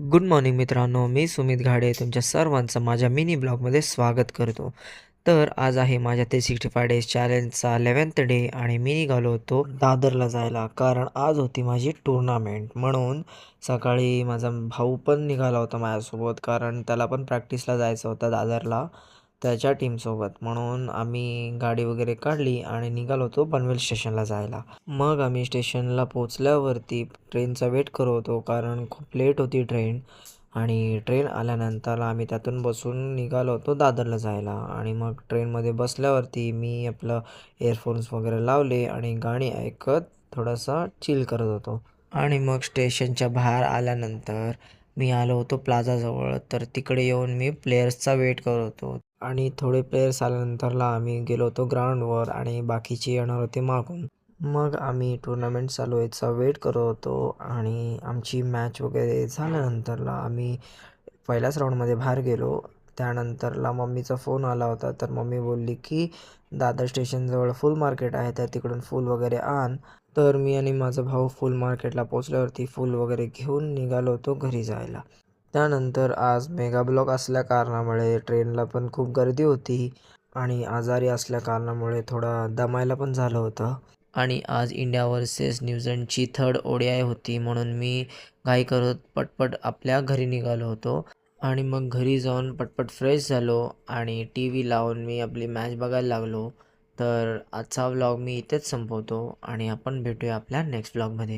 Good morning मित्रांनो, मी सुमित घाडे तुमच्या सर्वांचं माझ्या मिनी ब्लॉगमध्ये स्वागत करतो. तर आज आहे माझ्या 365 डेज चॅलेंजचा 11th डे आणि मी निघालो होतो दादरला जायला, कारण आज होती माझी टुर्नामेंट. म्हणून सकाळी माझा भाऊ पण निघाला होता माझ्यासोबत, कारण त्याला पण प्रॅक्टिसला जायचं होतं दादरला त्याच्या टीमसोबत. म्हणून आम्ही गाडी वगैरे काढली आणि निघालो होतो पनवेल स्टेशनला जायला. मग आम्ही स्टेशनला पोहोचल्यावरती ट्रेनचा वेट करत होतो, कारण खूप लेट होती ट्रेन. आणि ट्रेन आल्यानंतर आम्ही त्यातून बसून निघालो होतो दादरला जायला. आणि मग ट्रेनमध्ये बसल्यावरती मी आपलं इयरफोन्स वगैरे लावले आणि गाणी ऐकत थोडासा चिल करत होतो. आणि मग स्टेशनच्या बाहेर आल्यानंतर मी आलो होतो प्लाझाजवळ. तर तिकडे येऊन मी प्लेयर्सचा वेट करत होतो. आणि थोडे प्लेयर्स आल्यानंतरला आम्ही गेलो होतो ग्राउंडवर आणि बाकीचे येणार होते मागून. मग आम्ही टुर्नामेंट चालू व्हायचा वेट करत होतो आणि आमची मॅच वगैरे झाल्यानंतरला आम्ही पहिल्याच राऊंडमध्ये बाहेर गेलो. त्यानंतरला मम्मीचा फोन आला होता, तर मम्मी बोलली की दादर स्टेशनजवळ फुल मार्केट आहे, तर तिकडून फूल वगैरे आण. तर मी आणि माझा भाऊ फुल मार्केटला पोचल्यावरती फूल वगैरे घेऊन निघालो होतो घरी जायला. त्यानंतर आज मेगा ब्लॉक असल्या कारणामुळे ट्रेनला पण खूप गर्दी होती आणि आजारी असल्या कारणामुळे थोडा दमायला पण झालं होतं. आणि आज इंडिया वर्सेस न्यूझीलंडची थर्ड ODI होती, म्हणून मी घाई करत पटपट आपल्या घरी निघालो होतो. आणि मग घरी जाऊन पटपट फ्रेश झालो आणि टी व्ही लावून मी आपली मॅच बघायला लागलो. तर आजचा व्लॉग मी इथेच संपवतो आणि आपण भेटूया आपल्या नेक्स्ट व्लॉगमध्ये.